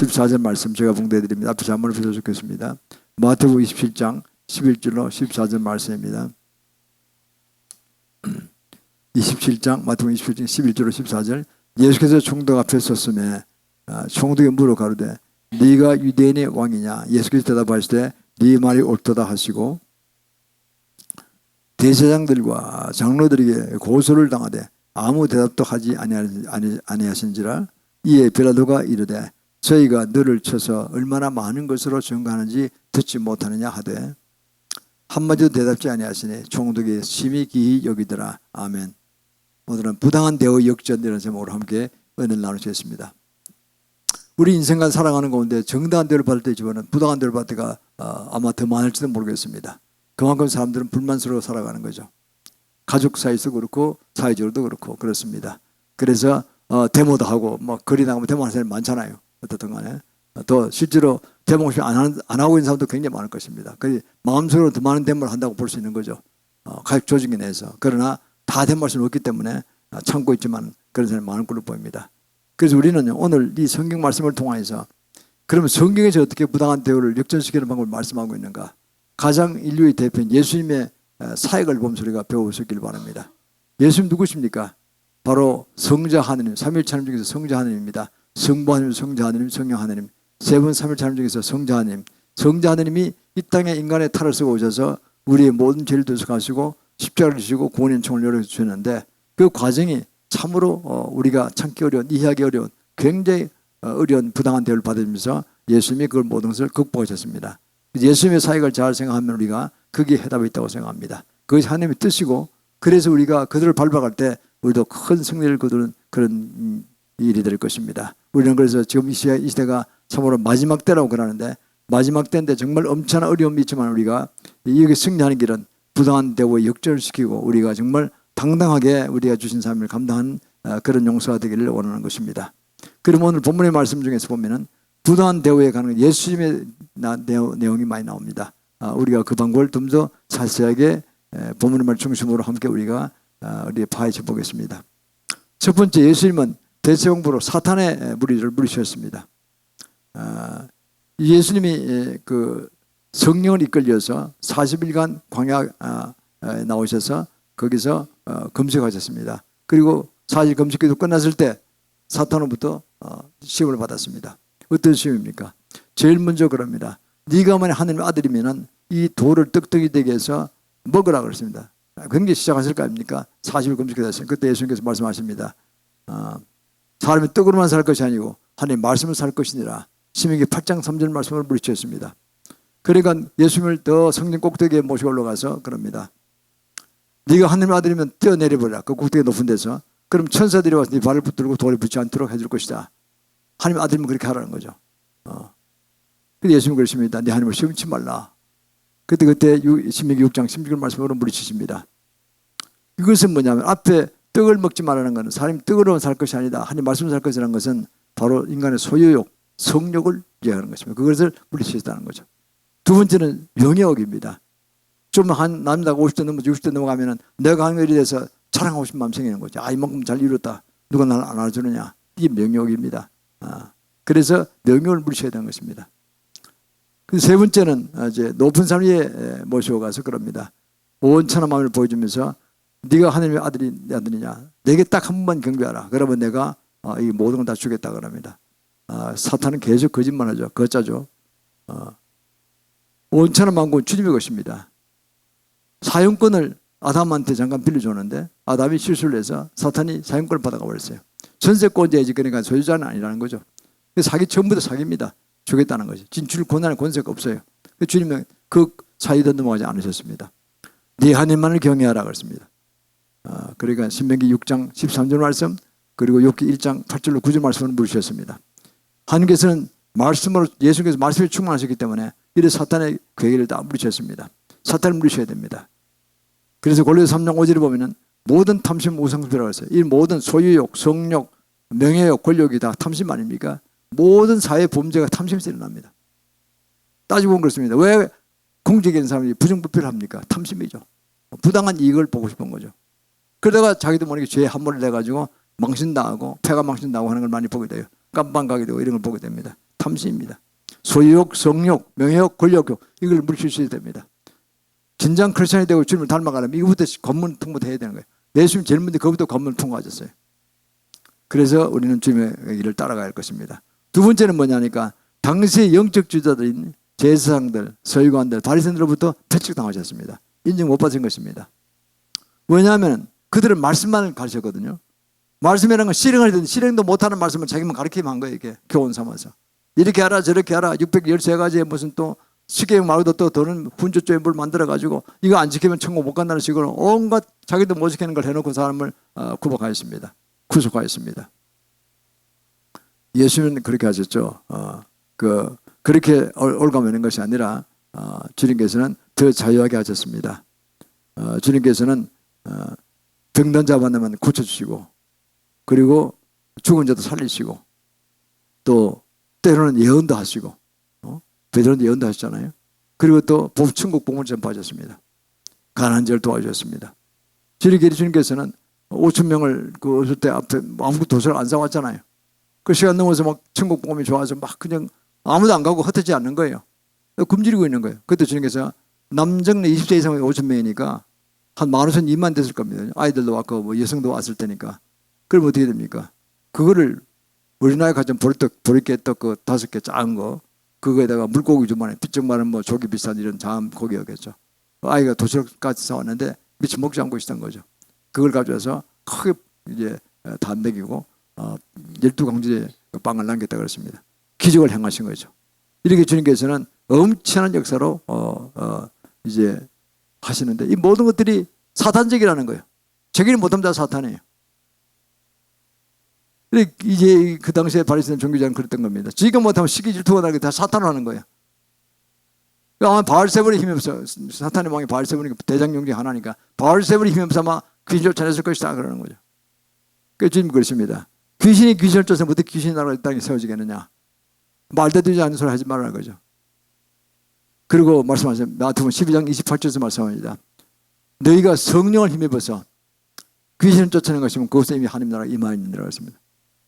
14절 말씀 제가 봉독해드립니다. 앞에서 한번 보셔도 좋겠습니다. 마태복음 27장 11절로 14절 말씀입니다. 27장 마태복음 27장 11절로 14절. 예수께서 총독 앞에 섰음에 총독이 물어 가로되 네가 유대인의 왕이냐. 예수께서 대답하시되 네 말이 옳도다 하시고 대제사장들과 장로들에게 고소를 당하되 아무 대답도 하지 아니하신지라. 이에 빌라도가 이르되 저희가 너를 쳐서 얼마나 많은 것으로 증거하는지 듣지 못하느냐 하되 한마디도 대답지 아니하시니 총독이 심히 기히 여기더라. 아멘. 오늘은 부당한 대우 역전이라는 제목으로 함께 은혜를 나누겠습니다. 우리 인생과 살아가는 가운데 정당한 대우를 받을 때 있지만 부당한 대우를 받을 때가 아마 더 많을지도 모르겠습니다. 그만큼 사람들은 불만스러워 살아가는 거죠. 가족 사이에서 그렇고 사회적으로도 그렇고 그렇습니다. 그래서 데모도 하고 뭐 거리 나가면 데모하는 사람이 많잖아요. 어떻든 간에 또 실제로 데모 없이 안 하고 있는 사람도 굉장히 많을 것입니다. 그래서 마음속으로 더 많은 데모를 한다고 볼 수 있는 거죠. 가족 조직에 내에서. 그러나 다 데모할 수는 없기 때문에 참고 있지만 그런 사람이 많은 걸로 보입니다. 그래서 우리는 오늘 이 성경 말씀을 통해서 그러면 성경에서 어떻게 부당한 대우를 역전시키는 방법을 말씀하고 있는가. 가장 인류의 대표인 예수님의 사역을 보면서 우리가 배우시길 바랍니다. 예수님 누구십니까? 바로 성자 하느님, 삼위일체 하느님 중에서 성자 하느님입니다. 성부 하느님, 성자 하느님, 성령 하느님, 세 분 삼위일체 하느님 중에서 성자 하느님. 성자 하느님이 이 땅에 인간의 탈을 쓰고 오셔서 우리의 모든 죄를 도속하시고 십자가를 주시고 구원의 은총을 열어주셨는데 그 과정이 참으로 우리가 참기 어려운, 이해하기 어려운 굉장히 어려운 부당한 대우를 받으면서 예수님이 그걸 모든 것을 극복하셨습니다. 예수님의 사역을 잘 생각하면 우리가 거기에 해답이 있다고 생각합니다. 그것이 하나님의 뜻이고 그래서 우리가 그들을 밟아갈 때 우리도 큰 승리를 거두는 그런 일이 될 것입니다. 우리는 그래서 지금 이 시대가 참으로 마지막 때라고 그러는데 마지막 때인데 정말 엄청난 어려움이 있지만 우리가 여기 승리하는 길은 부당한 대우에 역전을 시키고 우리가 정말 당당하게 우리가 주신 삶을 감당한 그런 용서가 되기를 원하는 것입니다. 그럼 오늘 본문의 말씀 중에서 보면은 부당한 대우에 관한 예수님의 내용이 많이 나옵니다. 우리가 그 방법을 좀 더 자세하게 본문의 말 중심으로 함께 우리가 파헤쳐 보겠습니다. 첫 번째, 예수님은 대체공부로 사탄의 무리를 물리셨습니다. 예수님이 그 성령을 이끌려서 40일간 광야에 나오셔서 거기서 금식하셨습니다. 그리고 40일 금식기도 끝났을 때 사탄으로부터 시험을 받았습니다. 어떤 시험입니까? 제일 먼저 그럽니다. 네가 만약 하나님의 아들이면 이 돌을 떡떡이 되게 해서 먹으라 그랬습니다. 굉장히 시작하실 거 아닙니까? 40일 금식이 됐어요. 그때 예수님께서 말씀하십니다. 사람이 떡으로만 살 것이 아니고 하나님의 말씀을 살 것이니라. 신명기 8장 3절 말씀을 물리쳤습니다. 그러니까 예수님을 더 성령 꼭대기에 모시고 올라가서 그럽니다. 네가 하나님의 아들이면 뛰어내려버려. 그 꼭대기 높은 데서. 그럼 천사들이 와서 네 발을 붙들고 돌에 붙지 않도록 해줄 것이다. 하나님의 아들이면 그렇게 하라는 거죠. 근데 예수님 그러십니다. 네 하나님을 시험치 말라. 그때 신명기 6장 16절 말씀으로 물리치십니다. 이것은 뭐냐면 앞에 떡을 먹지 말라는 것은 사람이 떡으로 살 것이 아니다. 하나님 말씀을 살 것이라는 것은 바로 인간의 소유욕, 성욕을 이해하는 것입니다. 그것을 물리치셨다는 거죠. 두 번째는 명예욕입니다. 좀 한 남자가 50대 넘어서 60대 넘어가면은 내가 하는 일에 대해서 자랑하고 싶은 마음 생기는 거죠. 이만큼 잘 이뤘다. 누가 나를 안 알아주느냐. 이게 명예욕입니다. 그래서 명예욕을 물리쳐야 되는 것입니다. 세 번째는 이제 높은 산 위에 모시고 가서 그럽니다. 온천한 마음을 보여주면서 네가 하나님의 아들이 내 아들이냐. 내게 딱 한 번만 경배하라. 그러면 내가 이 모든 걸 다 주겠다 그럽니다. 사탄은 계속 거짓말하죠. 거짜죠. 온천한 마음은 주님의 것입니다. 사용권을 아담한테 잠깐 빌려줬는데 아담이 실수를 해서 사탄이 사용권을 받아가 버렸어요. 전세권자이지 그러니까 소유자는 아니라는 거죠. 사기 전부터 사기입니다. 주겠다는 거죠. 진출 권한의 권세가 없어요. 주님은 그 사이도 넘어가지 않으셨습니다. 네 하나님만을 경외하라 그랬습니다. 그러니까 신명기 6장 13절 말씀 그리고 욥기 1장 8절로 9절 말씀을 물으셨습니다. 하나님께서는 말씀으로 예수님께서 말씀에 충만하셨기 때문에 이래 사탄의 괴계를 다 물리쳤습니다. 사탄을 물리셔야 됩니다. 그래서 골로새 3장 5절에 보면은 모든 탐심 우상숭배라고 했어요. 이 모든 소유욕, 성욕, 명예욕, 권력이 다 탐심 아닙니까? 모든 사회 범죄가 탐심에서 일어납니다. 따지고 보면 그렇습니다. 왜 공직에 있는 사람이 부정부패를 합니까? 탐심이죠. 부당한 이익을 보고 싶은 거죠. 그러다가 자기도 모르게 죄에 함몰을 내가지고 망신당하고 폐가 망신당하고 하는 걸 많이 보게 돼요. 깜빵 가게 되고 이런 걸 보게 됩니다. 탐심입니다. 소유욕, 성욕, 명예욕, 권력욕 이걸 물리칠 수 있어야 됩니다. 진정 크리스천이 되고 주님을 닮아가려면 이거부터 검문통부터 해야 되는 거예요. 예수님 제일 먼저 그것부터 검문통과하셨어요. 그래서 우리는 주님의 길을 따라가야 할 것입니다. 두 번째는 뭐냐니까 당시의 영적 주자들인 제사장들, 서기관들, 바리새인들로부터 퇴직당하셨습니다. 인정 못 받은 것입니다. 왜냐하면 그들은 말씀만 가르쳤거든요. 말씀이라는 건 실행을 실행도 못하는 말씀을 자기만 가르치면 한 거예요. 이게 교훈 삼아서 이렇게 하라 저렇게 하라 613가지의 무슨 또 십계명 말고도 또 더는 훈조조의 물 만들어가지고 이거 안 지키면 천국 못 간다는 식으로 온갖 자기도 못 지키는 걸 해놓고 사람을 구속하였습니다. 구속하였습니다. 예수님은 그렇게 하셨죠. 그렇게 올가매는 것이 아니라 주님께서는 더 자유하게 하셨습니다. 주님께서는 병든 자 만나면 고쳐주시고 그리고 죽은 자도 살리시고 또 때로는 예언도 하시고 베드로는 예언도 하셨잖아요. 그리고 또 천국 복음을 전파하셨습니다. 가난한 자를 도와주셨습니다. 주님께서는 5천 명을 그 어릴 때 앞에 아무것도 도시락 안 사왔잖아요. 그 시간 넘어서 막 천국 복음이 좋아서 막 그냥 아무도 안 가고 흩어지지 않는 거예요. 굶주리고 있는 거예요. 그때 주님께서 남정네 20세 이상의 5천 명이니까 한 15,000, 2만 됐을 겁니다. 아이들도 왔고 뭐 여성도 왔을 테니까. 그럼 어떻게 됩니까? 그거를 우리나라에 가진 보리깨떡 그 5개 작은 거 그거에다가 물고기 주만에 비쩍마른 뭐 조기 비싼 이런 작은 고기였겠죠. 아이가 도시락까지 사왔는데 미처 먹지 않고 있었던 거죠. 그걸 가져와서 크게 이제 다 먹이고 12강지의 빵을 남겼다 그랬습니다. 기적을 행하신 거죠. 이렇게 주님께서는 엄청난 역사로 이제 하시는데 이 모든 것들이 사탄적이라는 거예요. 저기는 못하면 다 사탄이에요. 이제 그 당시에 바리새인 종교자는 그랬던 겁니다. 지금 못하면 시기 질투가 나게 다 사탄을 하는 거예요. 아마 바알세불의 힘이 없어. 사탄의 왕이 바알세불이 대장령 중에 하나니까 바알세불의 힘이 없어 아마 귀신을 쫓아냈을 것이다 그러는 거죠. 그래서 주님 그렇습니다. 귀신이 귀신을 쫓아서 어떻게 귀신이 나라가 이 땅에 세워지겠느냐. 말도 되지 않는 소리 하지 말라는 거죠. 그리고 말씀하세요. 마태복음 12장 28절에서 말씀합니다. 너희가 성령을 힘입어서 귀신을 쫓아내는 것이면 그것은 이미 하나님 나라가 임하였느니라 했습니다.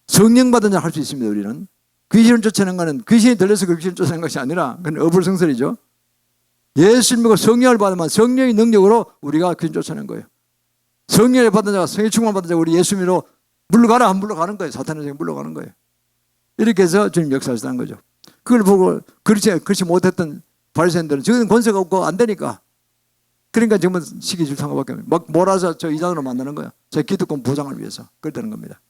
성령 받은 자 할 수 있습니다. 우리는 귀신을 쫓아내는 것은 귀신이 들려서 그 귀신을 쫓아내는 것이 아니라 그건 어불성설이죠. 예수 믿고 성령을 받으면 성령의 능력으로 우리가 귀신 쫓아내는 거예요. 성령을 받은 자가 성령 충만 받은 자가 우리 예수 믿으러 물러가라 안 물러가는 거예요. 사탄에게 물러가는 거예요. 이렇게 해서 주님 역사하셨다는 거죠. 그걸 보고 그렇지 못했던 바리새인들은 저는 권세가 없고 안 되니까 그러니까 지금은 시기 질투한 것밖에 없어요. 막 몰아서 저 이단으로 만드는 거예요. 제 기득권 보장을 위해서 그렇다는 겁니다.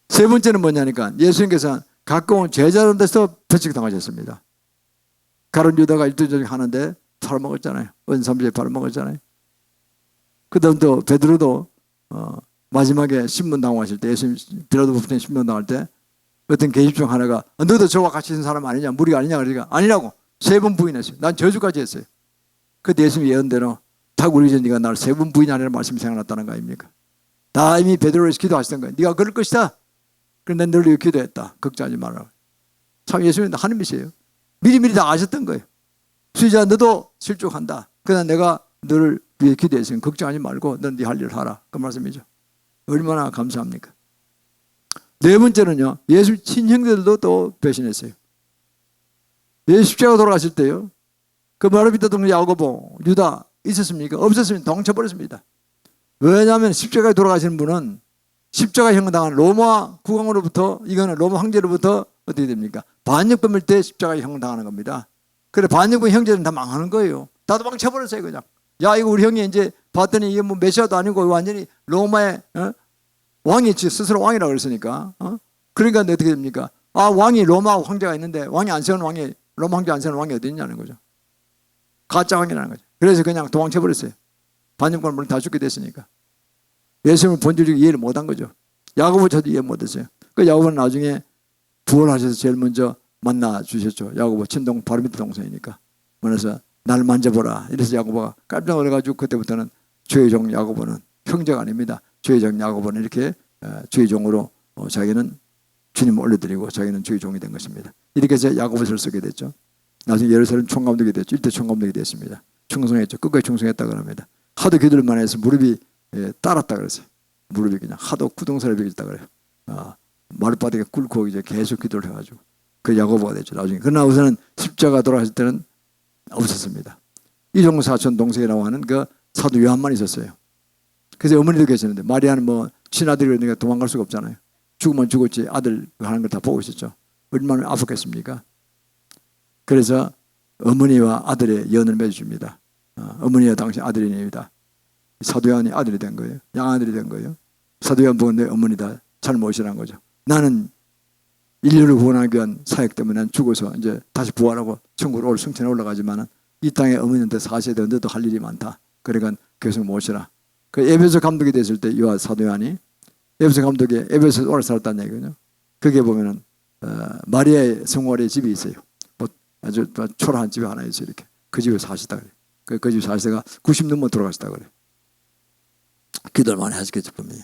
세 번째는 뭐냐니까 예수님께서 가까운 제자들한테서 배척당하셨습니다. 가룟 유다가 일두전에 하는데 팔아먹었잖아요. 은삼시에 팔아먹었잖아요. 그 다음 또 베드로도 마지막에 신문당하실 때 예수님 빌라도 부부님 신문당할 때 어떤 계집 중 하나가 너도 저와 같이 있는 사람 아니냐 무리가 아니냐 그러니까 아니라고 3번 부인했어요. 난 저주까지 했어요. 그때 예수님 예언대로 다 우리 전 네가 나를 3번 부인하라는 말씀이 생각났다는 거 아닙니까? 다 이미 베드로에서 기도하시던 거예요. 네가 그럴 것이다. 그런데 난 널 위해 기도했다. 걱정하지 말라고. 참 예수님 하나님이세요. 미리미리 다 아셨던 거예요. 수지야 너도 실족한다. 그러나 내가 너를 위해 기도했으니 걱정하지 말고 넌 네 할 일을 하라. 그 말씀이죠. 얼마나 감사합니까? 네 번째는요. 예수 친형들도 또 배신했어요. 예수 십자가 돌아가실 때요. 그 마르비타 동생 야고보 유다 있었습니까? 없었으면 도망쳐버렸습니다. 왜냐하면 십자가에 돌아가시는 분은 십자가형을 당한 로마 국왕으로부터 이거는 로마 황제로부터 어떻게 됩니까? 반역범일 때 십자가형을 당하는 겁니다. 그래 반역범 형제는 다 망하는 거예요. 다 도망쳐버렸어요 그냥. 야 이거 우리 형이 이제 봤더니 이게 뭐 메시아도 아니고 완전히 로마의 왕이 스스로 왕이라고 그랬으니까 그러니까 어떻게 됩니까? 아 왕이 로마 황제가 있는데 왕이 안 세운 왕이 로마 황제 안 세운 왕이 어디 있냐는 거죠. 가짜 왕이라는 거죠. 그래서 그냥 도망쳐버렸어요. 반역범을 다 죽게 됐으니까. 예수님을 본질적으로 이해를 못한 거죠. 야고보조차도 이해 못했어요. 그 야고보는 나중에 부활하셔서 제일 먼저 만나 주셨죠. 야고보 친동 바로 밑에 동생이니까. 그래서 날 만져보라. 이래서 야고보가 깜짝 놀라가지고 그때부터는 주의 종 야고보는 형제가 아닙니다. 주의 종 야고보는 이렇게 주의 종으로 자기는 주님을 올려드리고 자기는 주의 종이 된 것입니다. 이렇게 해서 야고보서를 쓰게 됐죠. 나중에 예루살렘 총감독이 됐죠. 1대 총감독이 됐습니다. 충성했죠. 끝까지 충성했다고 합니다. 하도 기도를만 해서 무릎이 따랐다 그랬어요. 무릎이 그냥 하도 구동살이 베겼다 그래요. 마룻바닥에 꿇고 이제 계속 기도를 해가지고 그 야고보가 됐죠. 나중에. 그러나 우선은 십자가 돌아가실 때는 없었습니다. 이종 사촌 동생이라고 하는 그 사도 요한만 있었어요. 그래서 어머니도 계시는데 마리아는 뭐 친아들이 그러니까 도망갈 수가 없잖아요. 죽으면 죽었지 아들 하는 걸 다 보고 있었죠. 얼마나 아팠겠습니까? 그래서 어머니와 아들의 연을 맺어줍니다. 어머니와 당신 아들이니다. 사도 요한이 아들이 된 거예요. 양아들이 된 거예요. 사도 요한 보고 내 어머니다 잘못이라는 거죠. 나는 인류를 구원하기 위한 사역 때문에 난 죽어서 이제 다시 부활하고 천국으로 올 승천에 올라가지만 이 땅에 어머니한테 4세대 언제도 할 일이 많다. 그러니까 계속 모시라. 그 에베소 감독이 됐을 때 요한 사도 요한이 에베소 감독이 에베소에서 오래 살았다는 얘기거든요. 그게 보면은 마리아의 성월의 집이 있어요. 뭐 아주 초라한 집이 하나 있어요. 이렇게 그 집에 사시다 그래요. 그 집 사시다가 90 넘어 돌아가시다 그래요. 기도를 많이 하시겠죠 분명히.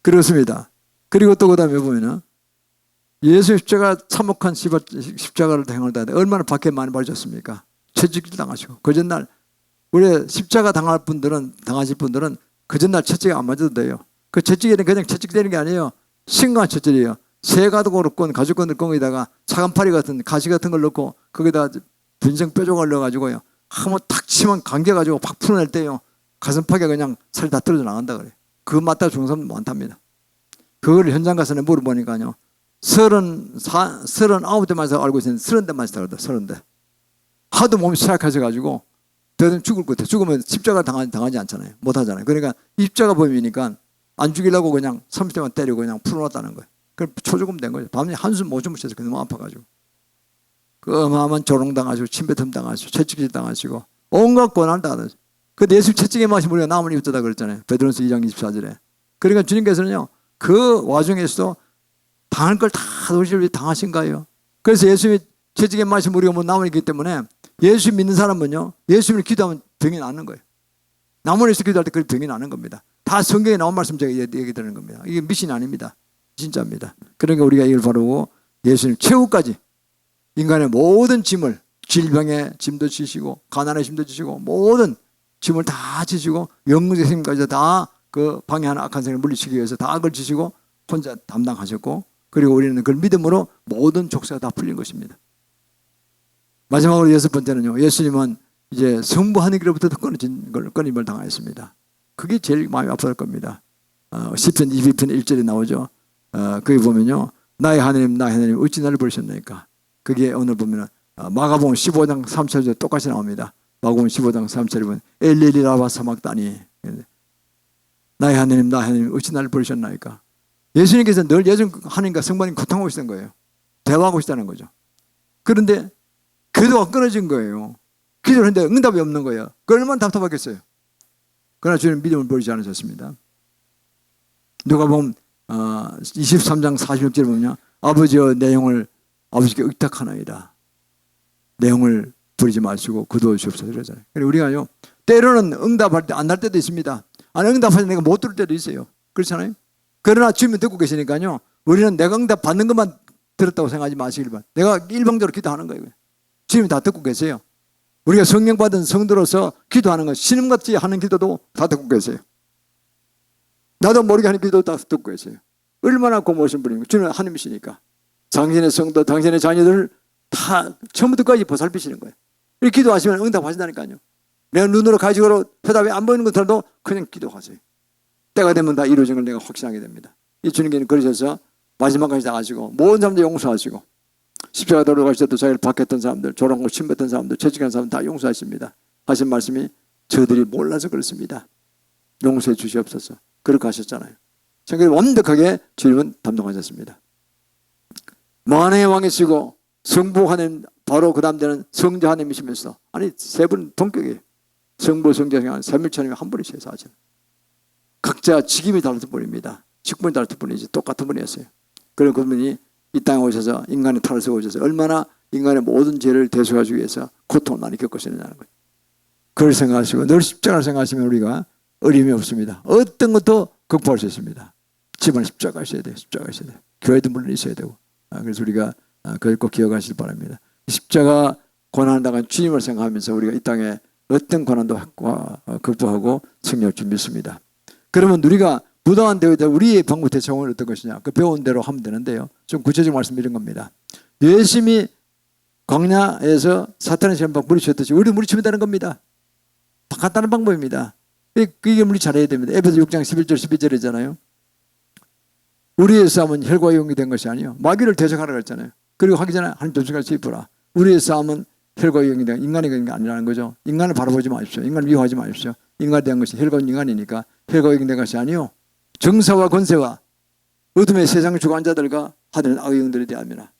그렇습니다. 그리고 또 그다음에 보면은 예수 십자가 참혹한 십자가를 행하다 얼마나 박해 많이 받으셨습니까? 채찍질 당하시고 그 전날 우리 십자가 당하실 분들은 그 전날 채찍 안 맞아도 돼요. 그 채찍에는 그냥 채찍 되는 게 아니에요. 심각한 채찍이에요. 새 가죽건을 꽁에다가 차간파리 같은 가시 같은 걸 넣고 거기다 분생 뾰족을 넣어가지고요. 한번 탁 치면 감겨가지고 팍 풀어낼 때요. 가슴팍에 그냥 살이 다 떨어져 나간다 그래요. 그거 맞다 죽은 사람 많답니다. 그걸 현장 가서 물어보니까요. 39대만 알고 있었는데 30대만 있었다. 30대. 하도 몸이 쇠약하셔가지고 대든 죽을 것 같아. 죽으면 십자가 당하지 않잖아요. 못하잖아요. 그러니까 십자가 범위니까 안 죽이려고 그냥 30대만 때리고 그냥 풀어놨다는 거예요. 그럼 초죽음 된 거죠. 밤에 한숨 못 주무셔서 너무 아파가지고. 그 어마어마한 조롱당하시고 침뱉음 당하시고 채찍질 당하시고 온갖 고난을 당하시고 그 예수 채찍의 맛이 우리가 남은 입었다 그랬잖아요. 베드로서 2장 24절에. 그러니까 주님께서는요. 그 와중에서도 당할 걸 다 도시를 위해 당하신 거예요. 그래서 예수님의 채찍의 맛이 우리가 뭐 남은 있기 때문에 예수 믿는 사람은요. 예수님을 기도하면 병이 나는 거예요. 남원에서 기도할 때 그 병이 나는 겁니다. 다 성경에 나온 말씀 제가 얘기 드리는 겁니다. 이게 미신이 아닙니다. 진짜입니다. 그러니까 우리가 이걸 바르고 예수님 최후까지 인간의 모든 짐을 질병의 짐도 지시고 가난의 짐도 지시고 모든 짐을 다 지시고 영웅의 생명까지 다 그 방해하는 악한 생을 물리치기 위해서 다 그걸 지시고 혼자 담당하셨고 그리고 우리는 그걸 믿음으로 모든 족쇄가 다 풀린 것입니다. 마지막으로 6번째는요. 예수님은 이제 성부 하늘로부터 끊임을 당하였습니다. 그게 제일 마음이 아플 겁니다. 시편 22편 1절에 나오죠. 거기 보면요. 나의 하나님 나의 하나님 어찌 나를 버리셨나이까. 그게 오늘 보면 마가복음 15장 3절에 똑같이 나옵니다. 마가복음 15장 3절에 보면 엘리리 라바 사막다니 나의 하나님 나의 하나님 어찌 나를 버리셨나이까. 예수님께서 늘 예전 하나님과 성부님 고통하고 있었던 거예요. 대화하고 있다는 거죠. 그런데 기도가 끊어진 거예요. 기도를 했는데 응답이 없는 거예요. 그 얼마나 답답하겠어요. 그러나 주님 믿음을 버리지 않으셨습니다. 누가복음 23장 46절에 보면 아버지여 내 영을 아버지께 의탁하나이다. 내 영을 버리지 마시고 거두어 주옵소서 그러잖아요. 그리고 우리가요 때로는 응답할 때 안 날 때도 있습니다. 아니 응답할 때 내가 못 들을 때도 있어요. 그렇잖아요. 그러나 주님은 듣고 계시니까요. 우리는 내가 응답 받는 것만 들었다고 생각하지 마시길 바랍니다. 내가 일방적으로 기도하는 거예요. 주님이 다 듣고 계세요. 우리가 성령 받은 성도로서 기도하는 것, 신음같이 하는 기도도 다 듣고 계세요. 나도 모르게 하는 기도도 다 듣고 계세요. 얼마나 고마우신 분입니까? 주님은 하나님이시니까. 당신의 성도, 당신의 자녀들을 다 처음부터까지 보살피시는 거예요. 이렇게 기도하시면 응답하신다니까요. 내가 눈으로 가지고 대답이 안 보이는 것들도 그냥 기도하세요. 때가 되면 다 이루어진 걸 내가 확신하게 됩니다. 이 주님께는 그러셔서 마지막까지 다 하시고 모든 사람들 용서하시고 십자가 돌아가실 때도 자기를 박했던 사람들, 조롱하고 침뱉던 사람들, 채찍한 사람들 다 용서하십니다. 하신 말씀이 저들이 몰라서 그렇습니다. 용서해 주시옵소서. 그렇게 하셨잖아요. 그래서 완벽하게 주님은 담당하셨습니다. 만왕의 왕이시고 성부 하나님 바로 그 다음 되는 성자 하나님이시면서 아니 세 분 동격이에요. 성부 성자 삼일체님이 한 분이셔요. 사실 각자 직임이 다른 분입니다. 직분이 다른 분이지 똑같은 분이었어요. 그런 그분이 이 땅에 오셔서 인간의 탈을 쓰고 오셔서 얼마나 인간의 모든 죄를 대속하기 위해서 고통을 많이 겪으시느냐는 거예요. 그걸 생각하시고 늘 십자가를 생각하시면 우리가 어림이 없습니다. 어떤 것도 극복할 수 있습니다. 집안에 십자가 있어야 돼요. 십자가 있어야 돼요. 교회도 물론 있어야 되고. 그래서 우리가 그걸 꼭 기억하시기 바랍니다. 십자가 고난을 당한 주님을 생각하면서 우리가 이 땅에 어떤 고난도 극복하고 승리할 줄 믿습니다. 그러면 우리가 부당한 대우에 대해 우리의 방법 대처는 어떤 것이냐? 그 배운 대로 하면 되는데요. 좀 구체적 말씀 이런 겁니다. 열심히 광야에서 사탄의 시험 받고 물리쳤듯이 우리도 물리치면 되는 겁니다. 간단한 방법입니다. 그게 물리 잘해야 됩니다. 에베소 6장 11절 12절이잖아요. 우리의 싸움은 혈과 영이 된 것이 아니요 마귀를 대적하라 그랬잖아요. 그리고 하기 전에 하나님 점수까지 입어라. 우리의 싸움은 혈과 영이 된 인간이 된 게 아니라는 거죠. 인간을 바라보지 마십시오. 인간을 미워하지 마십시오. 인간에 대한 것이 혈과 인간이니까 혈과 영이 된 것이 아니요 정사와 권세와 어둠의 세상 주관자들과 하늘의 악의 영들에 대함이라.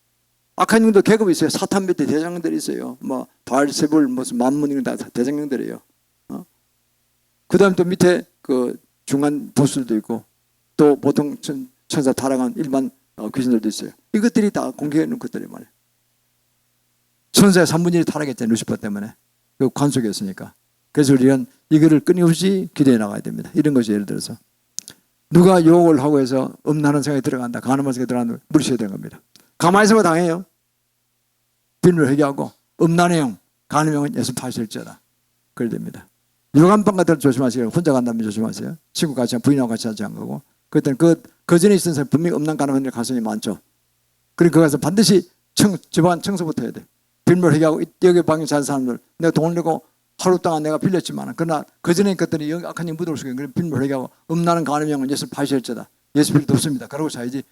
악한 영도 계급이 있어요. 사탄 밑에 대장들이 있어요. 뭐 바알세불 무슨 만문 이런 다 대장들이에요. 그 다음 또 밑에 그 중간 보스들도 있고 또 보통 천사 타락한 일반 귀신들도 있어요. 이것들이 다 공개해 놓은 것들이 말이에요. 천사의 3분의 1이 타락했잖아요. 루시퍼 때문에. 그 관속이었으니까. 그래서 우리는 이거를 끊임없이 기도해 나가야 됩니다. 이런 것이 예를 들어서 누가 유혹을 하고 해서 음란한 생각이 들어간다. 간음한 생각이 들어간다. 물리쳐야 되는 겁니다. 가만히 있으면 당해요. 비밀을 회개하고 음란의 영, 간음의 영은 예수 파실지어다. 그래야 됩니다. 요간방 같은 걸 조심하세요. 혼자 간다면 조심하세요. 친구 같이 부인하고 같이 하지 않고. 그때는 그 전에 있던 사람 분명히 음란 간음한 일 가슴이 많죠. 그리고 그 가서 반드시 집안 청소부터 해야 돼. 빌물 회개하고 여기 방에 잔 사람들 내가 돈을 내고 하루 동안 내가 빌렸지만 그러나 그 전에 그랬더니 여기 악한 영 묻어올 수 있는 빌물 회개하고 음란한 간음의 영은 예수 파실지어다. 예수 필요도 없습니다. 그러고 자야지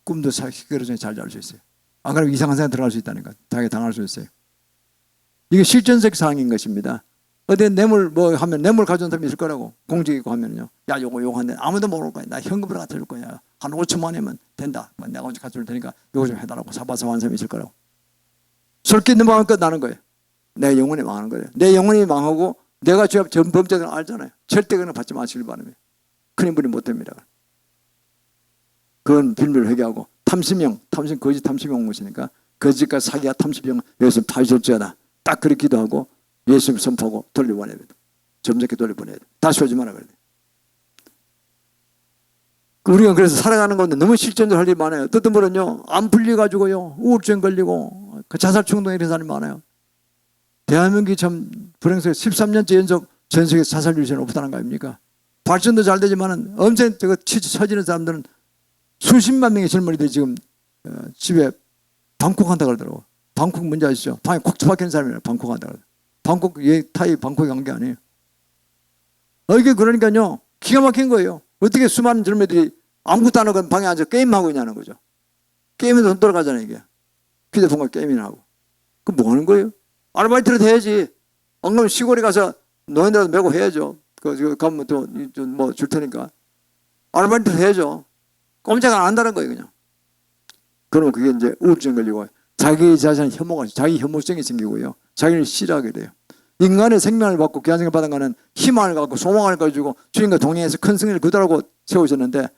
꿈도 그러전에 잘 잘 수 있어요. 안 그러면 이상한 생각 들어갈 수 있다니까. 당할 수 있어요. 이게 실전적 사항인 것입니다. 어디 뇌물 뭐 하면 뇌물 가져온 사람이 있을 거라고 공직이고 하면요. 야 요거 하는데 아무도 모를 거야. 나 현금으로 갖다 줄 거야. 한 5천만 원이면 된다. 내가 언제 갖다 줄 테니까 요거 좀 해달라고 사바사한 사람이 있을 거라고. 솔깃 넘어가면 끝나는 거예요. 내 영혼이 망하는 거예요. 내 영혼이 망하고 내가 전 범죄를 알잖아요. 절대 그런 거 받지 마시길 바랍니다. 큰 인물이 못 됩니다. 그건 빌미를 회개하고 탐심형 거짓 탐심형 온 것이니까 거짓과 사기와 탐심형 여기서 파실지어다. 딱 그렇게 기도하고 예수님 선포하고 돌려보내야 돼. 점잖게 돌려보내야 돼. 다시 오지 마라 그래. 우리가 그래서 살아가는 건데 너무 실전적으로 할 일이 많아요. 어떤 분은요 안 풀려가지고요 우울증 걸리고 자살 충동 이런 사람이 많아요. 대한민국이 참 불행스러워 13년째 연속 전 세계 자살률이 제일 높다는 거 아닙니까? 발전도 잘 되지만은 엄청 저거 처지는 사람들은 수십만 명의 젊은이들이 지금 집에 방콕한다 그러더라고. 방콕 문제 아시죠? 방에 콕 박히는 사람이에요. 방콕한다 그러더라고. 방콕 타이 방콕에 간 게 아니에요. 이게 그러니까요 기가 막힌 거예요. 어떻게 수많은 젊은이들이 아무것도 안 하고 방에 앉아 게임하고 있냐는 거죠. 게임에도 돈 돌아가잖아요 이게. 휴대폰과 게임이나 하고. 그럼 뭐 하는 거예요? 아르바이트라도 해야지. 안 그러면 시골에 가서 노인들한테 메고 해야죠. 가면 또 뭐 줄 테니까. 아르바이트 해야죠. 꼼짝 안 한다는 거예요 그냥. 그러면 그게 이제 우울증 걸리고 자기 자신을 혐오하고 자기 혐오성이 생기고요. 자기를 싫어하게 돼요. 인간의 생명을 받고 귀한 생명을 받은 거는 희망을 갖고 소망을 가지고 주님과 동행해서 큰 승리를 그대로 세우셨는데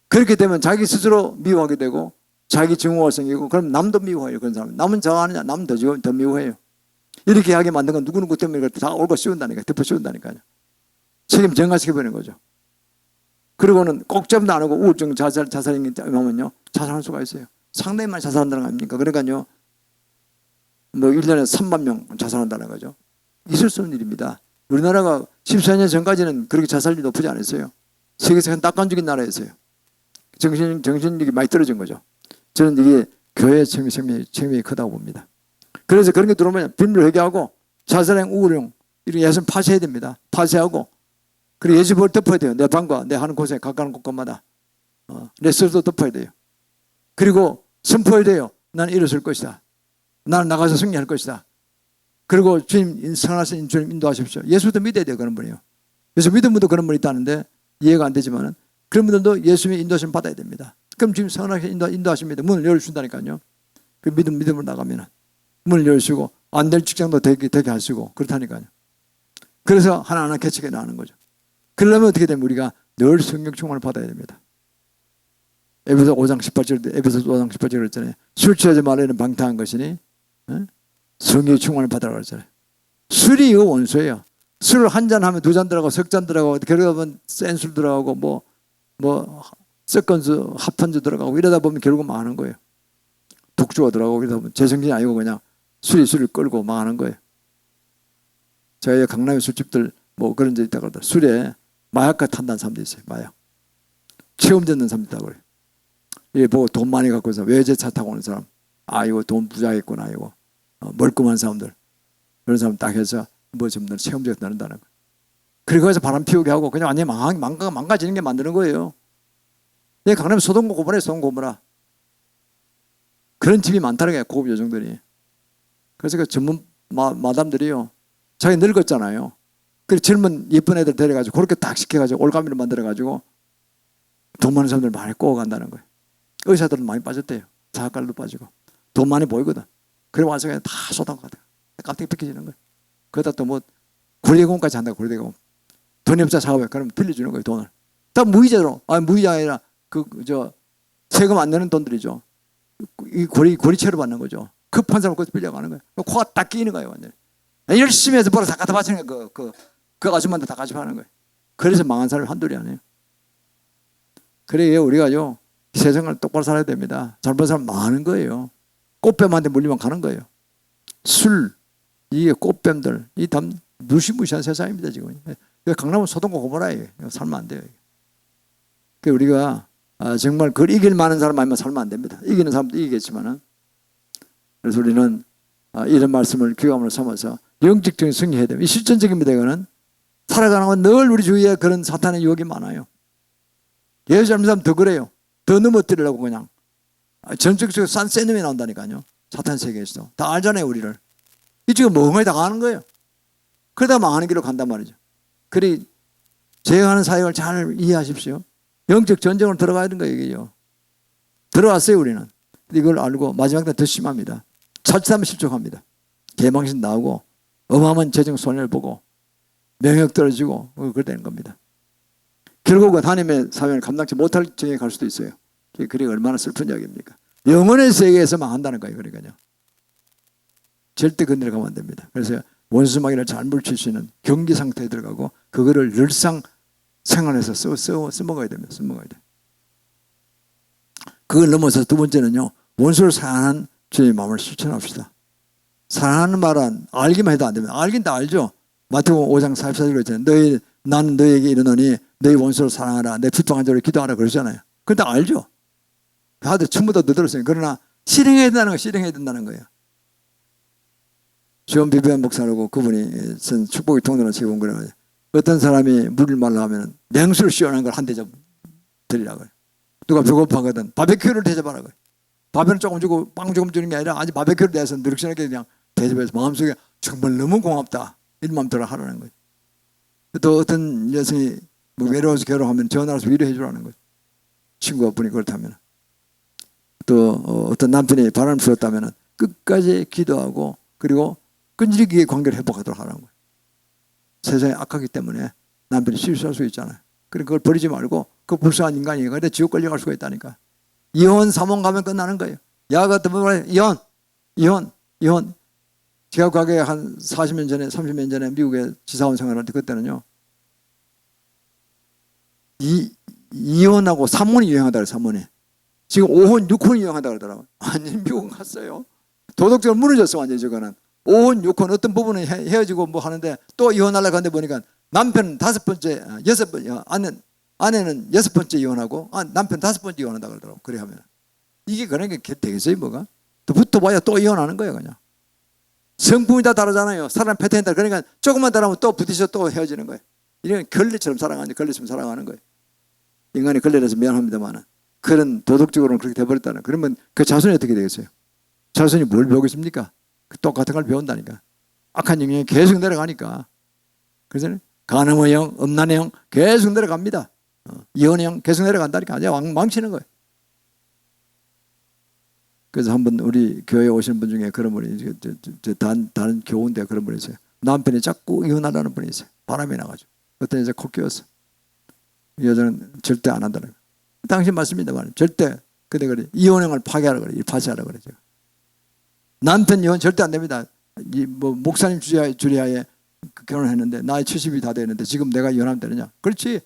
그렇게 되면 자기 스스로 미워하게 되고 자기 증오가 생기고 그럼 남도 미워해요. 그런 사람. 남은 저하느냐 남은 더 미워해요. 이렇게 하게 만든 건 누구누구 때문에 다 옳고 씌운다니까요. 덮어 씌운다니까요. 책임 전가시켜버리는 거죠. 그리고는 꼭 잡도 안 하고 우울증 자살행위 하면요 자살할 수가 있어요. 상당히 많이 자살한다는 거 아닙니까? 그러니까요 뭐 1년에 3만 명 자살한다는 거죠. 있을 수 없는 일입니다. 우리나라가 14년 전까지는 그렇게 자살률이 높지 않았어요. 세계에서 한 낙관적인 나라였어요. 정신력이 많이 떨어진 거죠. 저는 이게 교회의 책임이 크다고 봅니다. 그래서 그런 게 들어오면 빌미를 회개하고 자살행 우울형 이런 예수는 파쇄해야 됩니다. 파쇄하고 그리고 예수를 덮어야 돼요. 내 방과 내 하는 곳에 가까운 곳마다 내 스스로 덮어야 돼요. 그리고 선포해야 돼요. 나는 일어설 것이다. 나는 나가서 승리할 것이다. 그리고 주님 선하신 주님 인도하십시오. 예수도 믿어야 돼요. 그런 분이요. 그래서 믿은 분도 그런 분이 있다는데 이해가 안 되지만은 그런 분들도 예수님의 인도하심 받아야 됩니다. 그럼 지금 선하게 인도하십니다. 문을 열어준다니까요. 그 믿음으로 나가면 문을 열으시고 안 될 직장도 되게 하시고 그렇다니까요. 그래서 하나하나 개척해 나가는 거죠. 그러려면 어떻게 되면 우리가 늘 성령 충만을 받아야 됩니다. 에베소 5장 18절 그랬잖아요. 술 취하지 말라는 방탕한 것이니 성령의 충만을 받으라 그랬잖아요. 술이 이거 원수예요. 술을 한 잔 하면 두 잔 들어가고 석 잔 들어가고 그러다 보면 센 술 들어가고 뭐 섞은수 합한주 들어가고 이러다 보면 결국 망하는 거예요. 독주가 들어가고 이러다 보면 제정신이 아니고 그냥 술을 끌고 망하는 거예요. 저희 강남의 술집들 뭐 그런 데 있다 그러더라고요. 술에 마약과 탄다는 사람도 있어요. 마약. 체험 듣는 사람도 있다고 그래요. 예, 보고 돈 많이 갖고 있어 외제차 타고 오는 사람. 아 이거 돈 부자겠구나 이거 멀끔한 사람들 그런 사람 딱 해서 뭐 좀 체험적 넣는다는 거예요. 그리고 해서 바람 피우게 하고 그냥 완전히 망가지는 게 만드는 거예요. 내 강남 소동고 고모라 소동 고모라 그런 집이 많다는 거예요. 고급 여성들이. 그래서 그 전문 마담들이요 자기 늙었잖아요. 그 젊은 예쁜 애들 데려가지고 그렇게 딱 시켜가지고 올가미를 만들어가지고 돈 많은 사람들 많이 꼬아간다는 거예요. 의사들은 많이 빠졌대요. 사학관도 빠지고 돈 많이 보이거든. 그래 와서 그냥 다 쏟아가다 깜짝이 벗겨지는 거예요. 그러다 또 뭐 고리대공까지 한다고 고리대공. 돈이 없자 사업에 그러면 빌려주는 거예요. 돈을 다 무이자로. 무이자 아니라 세금 안 내는 돈들이죠. 이 고리채로 받는 거죠. 급한 사람 그것도 빌려가는 거예요. 코가 딱 끼이는 거예요. 완전히 열심히 해서 벌어 다 갖다 바치는 거예요. 그 아줌마한테 다 가져가는 거예요. 그래서 망한 사람이 한둘이 아니에요. 그래요 우리가요 세상을 똑바로 살아야 됩니다. 잘못한 사람 많은 거예요. 꽃뱀한테 물리면 가는 거예요. 술 이게 꽃뱀들 이 다 무시무시한 세상입니다 지금. 강남은 소동과 고모라예요. 살면 안 돼요. 우리가 정말 그걸 이길 만한 사람 아니면 살면 안 됩니다. 이기는 사람도 이기겠지만은. 그래서 우리는 이런 말씀을 귀감으로 삼아서 영적적인 승리해야 됩니다. 이 실전적입니다. 이거는 살아가는 건 늘 우리 주위에 그런 사탄의 유혹이 많아요. 예수 잘못 사람 더 그래요. 더 넘어뜨리려고 그냥 전적으로 센 놈이 나온다니까요. 사탄 세계에서도 다 알잖아요. 우리를 이쪽에 멍하게 다 가는 거예요. 그러다 망하는 길로 간단 말이죠. 그래 제어하는 사역을 잘 이해하십시오. 영적 전쟁으로 들어가야 되는 거예요. 이게요. 들어왔어요 우리는. 이걸 알고 마지막 때 더 심합니다. 자칫하면 실족합니다. 개망신 나오고 어마어마한 재정 손해를 보고 명예욕 떨어지고 그렇게 되는 겁니다. 결국은 하나님의 사명을 감당치 못할 정에 갈 수도 있어요. 그게 얼마나 슬픈 이야기입니까? 영혼의 세계에서 망한다는 거예요. 그러니까요. 절대 건드려 가면 안 됩니다. 그래서 원수마귀를 잘 물칠 수 있는 경기 상태에 들어가고 그거를 늘상 생활에서 써먹어야 됩니다. 써먹어야 돼요. 그걸 넘어서 두 번째는요. 원수를 사랑하는 주의 마음을 실천합시다. 사랑하는 말은 알기만 해도 안 됩니다. 알긴 다 알죠. 마태복음 5장 44절에 있잖아요. 나는 너에게 이르노니 너희 원수를 사랑하라. 내 비방한 자를 기도하라 그러잖아요. 그건 다 알죠. 다들 전부 다 들었어요. 그러나 실행해야 된다는 거 실행해야 된다는 거예요. 주원 비비안 목사라고 그분이 전 축복의 통로로 제공 그래요. 어떤 사람이 물을 말라 하면 냉수를 시원한 걸 한 대접 드리라고요. 누가 배고파거든 바베큐를 대접하라고요. 밥은 조금 주고 빵 조금 주는 게 아니라 아주 바베큐를 대해서 느슨하게 그냥 대접해서 마음속에 정말 너무 고맙다 이런 마음 들어 하라는 거예요. 또 어떤 여성이 뭐 외로워서 괴로워하면 전화해서 위로해 주라는 거예요. 친구가 분이 그렇다면. 또 어떤 남편이 바람을 피웠다면 끝까지 기도하고 그리고 끈질기게 관계를 회복하도록 하라는 거예요. 세상이 악하기 때문에 남편이 실수할 수 있잖아요. 그러니까 그걸 버리지 말고 그 불쌍한 인간이니까 근데 지옥 걸려갈 수가 있다니까. 이혼 삼혼 가면 끝나는 거예요. 야 같은 분은 이혼. 제가 과거에 한 40년 전에 30년 전에 미국에 지사원 생활할 때 그때는요. 이혼하고 삼혼이 유행하다 그래요. 삼혼이. 지금 5혼 6혼이 유행하다 그러더라고요. 완전히 미국 갔어요. 도덕적으로 무너졌어 완전히 저거는. 5혼 6혼 어떤 부분은 헤어지고 뭐 하는데 또 이혼하려고 하는데 보니까 남편은 5번째 6번 아내는 6번째 이혼하고 남편 5번째 이혼한다 그러더라고. 그래 하면 이게 그러니까 되겠어요 뭐가? 또 붙어봐야 또 이혼하는 거예요 그냥. 성품이 다 다르잖아요. 사람 패턴이 다르. 그러니까 조금만 다르면 또 부딪혀 또 헤어지는 거예요. 이런 걸레처럼 살아가는 걸레처럼 살아가는 거예요. 인간이 걸레라서 미안합니다만 그런 도덕적으로는 그렇게 돼버렸다는. 그러면 그 자손이 어떻게 되겠어요? 자손이 뭘 배우고 있습니까? 똑같은 걸 배운다니까. 악한 영향이 계속 내려가니까. 그래서 간음의 영, 음란의 영 계속 내려갑니다. 이혼의 영 계속 내려간다니까. 아주 망치는 거예요. 그래서 한번 우리 교회에 오시는 분 중에 그런 분이 다른 교우인데 그런 분이 있어요. 남편이 자꾸 이혼하라는 분이 있어요. 바람이 나가지고. 어떤 여자 코 끼웠어. 이 여자는 절대 안 한다는 거예요. 당신 맞습니다만 절대 근데 그래 이혼형을 파괴하라 그래. 파쇄하라 그래. 제가. 남편 이혼 절대 안 됩니다. 뭐 목사님 주리하에 결혼했는데 나이 70이 다 되는데 지금 내가 이혼하면 되느냐? 그렇지.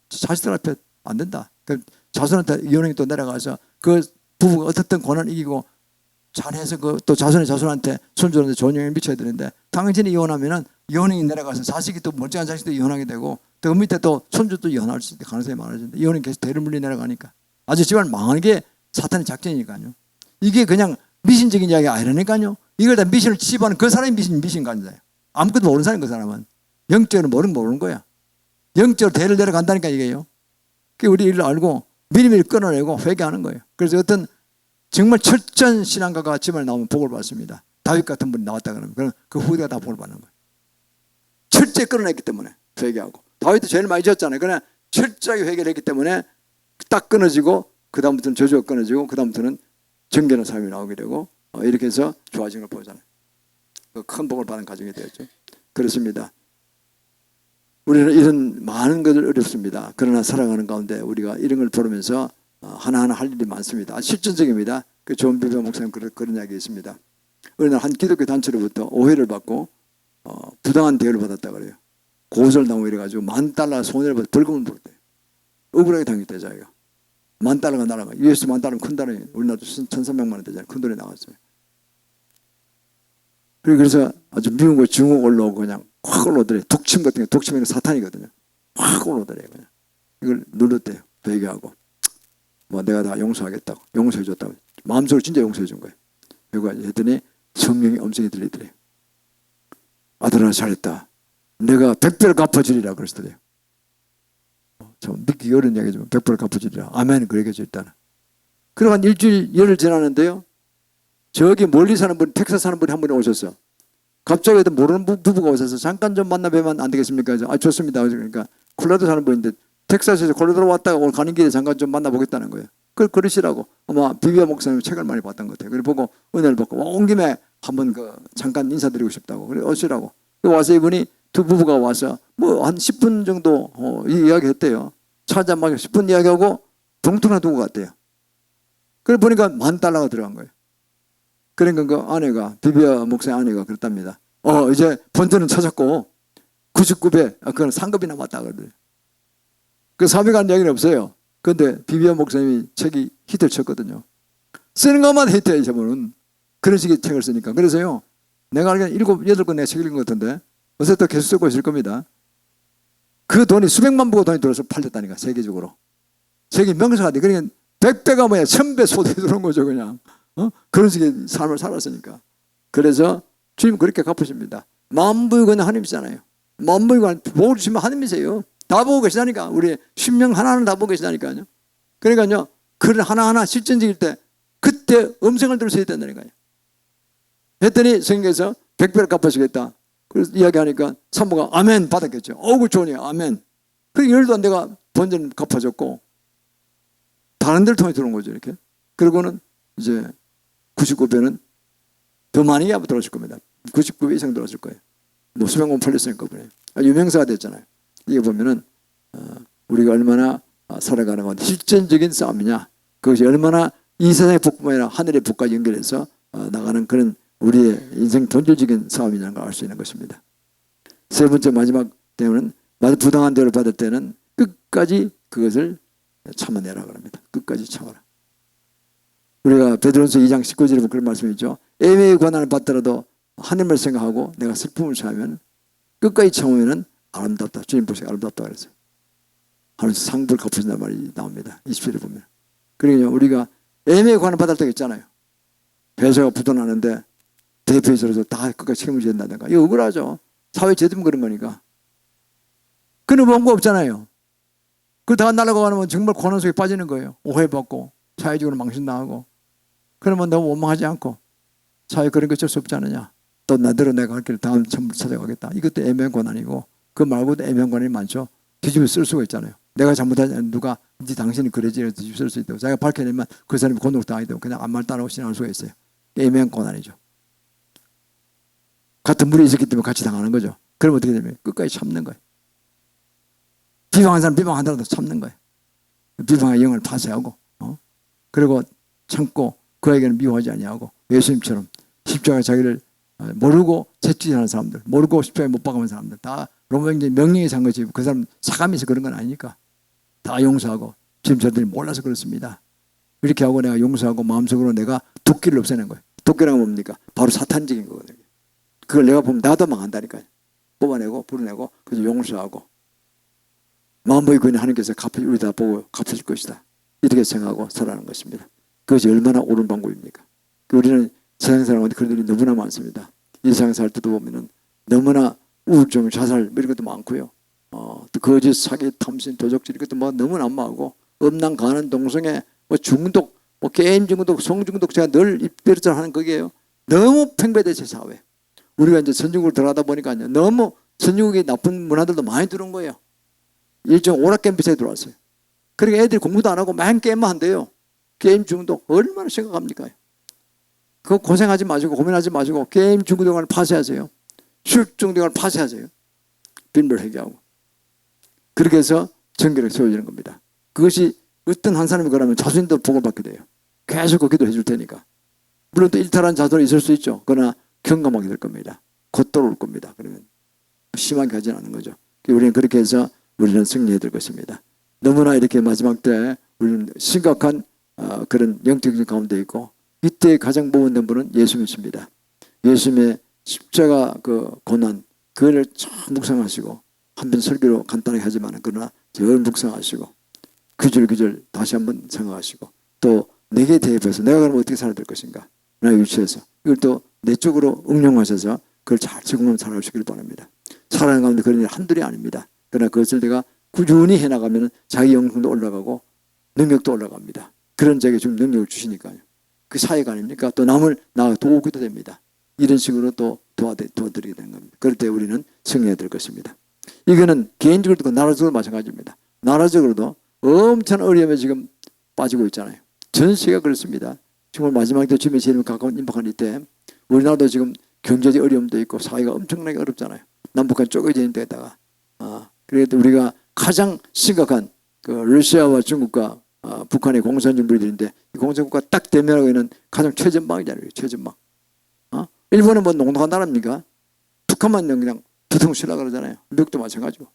자식들 앞에 안 된다. 그 자손한테 이혼형이 또 내려가서 그 부부가 어떻든 고난을 이기고 잘해서 그 또 자손한테 손주한테 좋은 영향을 미쳐야 되는데 당신이 이혼하면은 이혼형이 내려가서 자식이 또 멀쩡한 자식도 이혼하게 되고 또 밑에 또 손주도 이혼할 수 있는 가능성이 많아진다. 이혼이 계속 대를 물리 내려가니까 아주 집안 망하는 게 사탄의 작전이니까요. 이게 그냥 미신적인 이야기 아니라니까요. 이걸 다 미신을 치부하는 그 사람이 미신 간자예요. 아무것도 모르는 사람이 그 사람은. 영적으로 모르는 거야. 영적으로 대를 내려간다니까 이게요. 그 우리 이를 알고 미리미리 끊어내고 회개하는 거예요. 그래서 어떤 정말 철저한 신앙가가 집안에 나오면 복을 받습니다. 다윗 같은 분이 나왔다 그러면 그 후대가 다 복을 받는 거예요. 철저히 끊어냈기 때문에 회개하고. 다윗도 죄를 많이 지었잖아요. 그러나 철저하게 회개를 했기 때문에 딱 끊어지고 그 다음부터는 저주가 끊어지고 그 다음부터는 정결한 삶이 나오게 되고 이렇게 해서 좋아지는 걸 보잖아요. 큰 복을 받은 가정이 되었죠. 그렇습니다. 우리는 이런 많은 것을 어렵습니다. 그러나 살아가는 가운데 우리가 이런 걸 보면서 하나하나 할 일이 많습니다. 실전적입니다. 그 존 비버 목사님 그런 이야기 있습니다. 어느 날 한 기독교 단체로부터 오해를 받고 부당한 대우를 받았다 그래요. 고소를 당하고 이래가지고 $10,000 손해를 받아 벌금을 물었대요. 억울하게 당했대 자기가. $10,000가 날아가. US $10,000면 큰 돈이 우리나라도 1,300만 원 되잖아요. 큰 돈이 나갔어요. 그래서 아주 미운 거 증오 올라오고 그냥 확 올라오더래요. 독침 같은 게 독침에는 사탄이거든요. 확 올라오더래요. 그냥 이걸 눌렀대요. 회개하고 뭐 내가 다 용서하겠다고 용서해줬다고 마음속으로 진짜 용서해준 거예요. 그리고 했더니 성령이 음성이 들리더래요. 아들아 잘했다. 내가 100배를 갚아주리라 그러시더래요. 참 믿기 어려운 이야기지만 100배를 갚아주리라. 아멘. 그러겠죠 일단은. 그리고 한 일주일 열흘 지났는데요. 저기 멀리 사는 분, 텍사스 사는 분이 한 분이 오셨어. 갑자기 모르는 부부가 오셔서 잠깐 좀 만나 뵈면 안 되겠습니까? 그래서 좋습니다. 그러니까 콜로라도 사는 분인데 텍사스에서 콜로라도 왔다가 오늘 가는 길에 잠깐 좀 만나보겠다는 거예요. 그걸 그러시라고 아마 비비아 목사님 책을 많이 봤던 것 같아요. 그래 보고 은혜를 받고 온 김에 한번 잠깐 인사드리고 싶다고 그래 오시라고. 와서 이분이 두 부부가 와서 뭐 한 10분 정도 이야기했대요. 차 한잔 마시고 10분 이야기하고 봉투나 두고 갔대요. 그래 보니까 $10,000가 들어간 거예요. 그러니까 그 아내가 비비아 목사의 아내가 그랬답니다. 이제 본전은 찾았고 99배 그건 상급이 남았다 그러더래요. 그 사백한 이야기는 없어요. 그런데 비비아 목사님이 책이 히트를 쳤거든요. 쓰는 것만 히트해 저분은. 그런 식의 책을 쓰니까. 그래서요. 내가 알기로는 7, 8권 내가 책 읽은 것 같은데 어서 또 계속 쓰고 있을 겁니다. 그 돈이 수백만 부가 돈이 들어서 팔렸다니까 세계적으로. 세계 명사가 돼. 그러니까 100배가 뭐야 1000배 소득이 들어온 거죠 그냥. 그런 식의 삶을 살았으니까. 그래서 주님 그렇게 갚으십니다. 만부유는 하나님이잖아요. 만부유가 복을 주시면 하나님이세요. 다 보고 계시다니까. 우리 심령 하나하나 다 보고 계시다니까요. 그러니까요. 그런 하나하나 실전적일 때 그때 음성을 들으셔야 된다니까요. 했더니 성경에서 100배를 갚으시겠다. 그래서 이야기하니까 산모가 아멘 받았겠죠. 어우 좋으니 아멘. 그 열도 안 내가 본전 갚아줬고 다른 데를 통해 들어온 거죠 이렇게. 그리고는 이제 99배는 더 많이 들어왔을 겁니다. 99배 이상 들어왔을 거예요. 뭐 수백 원 팔렸으니까 그래요. 유명세가 됐잖아요. 이게 보면은 우리가 얼마나 살아가는 건 실전적인 싸움이냐. 그것이 얼마나 이 세상의 복뿐만 아니라 하늘의 복까지 연결해서 나가는 그런 우리의 인생 본질적인 싸움이냐는 걸 알 수 있는 것입니다. 세 번째 마지막 때문은 부당한 대우를 받을 때는 끝까지 그것을 참아내라 그럽니다. 끝까지 참아라. 우리가 베드로전서 2장 19절에 보면 그런 말씀이 있죠. 애매의 고난을 받더라도 하나님을 생각하고 내가 슬픔을 참으면 끝까지 참으면 아름답다. 주님 보시기 아름답다 그랬어요. 하나님 상부를 갚으신다는 말이 나옵니다. 20절에 보면. 그러니까 우리가 애매의 고난을 받을 때가 있잖아요. 회사가 부도나는데 대표이사로서 다 끝까지 책임을 져야 된다든가. 이거 억울하죠. 사회 제대로 그런 거니까. 그런 원고 없잖아요. 그 다 날아가면 정말 고난 속에 빠지는 거예요. 오해받고 사회적으로 망신당하고. 그러면 너무 원망하지 않고 사회 그런 거 어쩔 수 없지 않느냐. 또 나대로 내가 갈 길 다음 천국 찾아가겠다. 이것도 애매한 고난이고 그 말고도 애매한 고난이 많죠. 뒤집어 쓸 수가 있잖아요. 내가 잘못하지 않는 누가 이제 당신이 그러지 뒤집어 쓸 수 있다고. 자기가 밝혀내면 그 사람이 곤혹당하게 되고 그냥 아무 말 따라오고 신앙할 수가 있어요. 애매한 고난이죠. 같은 물에 있었기 때문에 같이 당하는 거죠. 그럼 어떻게 되면 끝까지 참는 거예요. 비방한 사람 비방하더라도 참는 거예요. 비방의 영을 파쇄하고 그리고 참고 그에게는 미워하지 아니하고 예수님처럼 십자가에 자기를 모르고 채찍질하는 사람들, 모르고 십자가에 못 박은 사람들 다 로마행전 명령이 산 거지 그 사람 사감해서 그런 건 아니니까 다 용서하고 지금 저들이 몰라서 그렇습니다. 이렇게 하고 내가 용서하고 마음속으로 내가 도끼를 없애는 거예요. 도끼란 건 뭡니까? 바로 사탄적인 거거든요. 그걸 내가 보면 나도 망한다니까요. 뽑아내고 불어내고 그래서 용서하고 마음의 근에 하나님께서 우리 다 보고 갚으실 것이다. 이렇게 생각하고 살아가는 것입니다. 그것이 얼마나 옳은 방법입니까? 우리는 세상 사람한테 그런 일이 너무나 많습니다. 일상 살 때도 보면은 너무나 우울증, 자살 이런 것도 많고요. 또 거짓, 사기, 탐심, 도적질 이것도 뭐 너무 난무하고 음란, 가난, 동성애, 뭐 중독, 뭐 게임 중독, 성 중독 제가 늘 입별을 하는 거기에요. 너무 팽배돼 제 사회. 우리가 이제 선진국으로 들어가다 보니까요. 너무 선진국의 나쁜 문화들도 많이 들어온 거예요. 일종 오락게임 비슷하게 들어왔어요. 그러니까 애들이 공부도 안 하고 맨 게임만 한대요. 게임 중독 얼마나 심각합니까? 그거 고생하지 마시고 고민하지 마시고 게임 중독을 파쇄하세요. 수익 중독을 파쇄하세요. 빈벌 회개하고. 그렇게 해서 정결을 세워지는 겁니다. 그것이 어떤 한 사람이 그러면 자손도 복을 받게 돼요. 계속 그 기도해 줄 테니까. 물론 또 일탈한 자손이 있을 수 있죠. 그러나 경감하게 될 겁니다. 곧 돌아올 겁니다. 그러면 심하게 하지는 않은 거죠. 우리는 그렇게 해서 우리는 승리해야 될 것입니다. 너무나 이렇게 마지막 때 우리는 심각한 그런 영적인 가운데 있고 이때 가장 보존된 분은 예수님이십니다. 예수님의 십자가 그 고난 그걸 참 묵상하시고 한편 설교로 간단하게 하지만 그러나 늘 묵상하시고 규절 다시 한번 생각하시고 또 내게 대입해서 내가 그러면 어떻게 살아야 될 것인가 나의 위치에서 이걸 또 내 쪽으로 응용하셔서 그걸 잘 적응하면 살아오시길 바랍니다. 살아가는 가운데 그런 일 한둘이 아닙니다. 그러나 그것을 내가 꾸준히 해나가면 자기 영성도 올라가고 능력도 올라갑니다. 그런 자에게 지금 능력을 주시니까요. 그 사회가 아닙니까? 또 남을 도우기도 됩니다. 이런 식으로 또 도와드리게 되는 겁니다. 그럴 때 우리는 승리해야 될 것입니다. 이거는 개인적으로도 나라적으로 마찬가지입니다. 나라적으로도 엄청 어려움에 지금 빠지고 있잖아요. 전 세계가 그렇습니다. 정말 마지막 때 주님의 제일 가까운 임박한 이때 우리나라도 지금 경제적 어려움도 있고 사회가 엄청나게 어렵잖아요. 남북한 쪼개져 있는 데다가 그래도 우리가 가장 심각한 그 러시아와 중국과 북한의 공산 정부들인데 이 공산국가 딱 대면하고 있는 가장 최전방이잖아요. 최전방. 일본은 뭐 농락한 나라입니까? 북한만 그냥 두통 치려고 그러잖아요. 미국도 마찬가지고.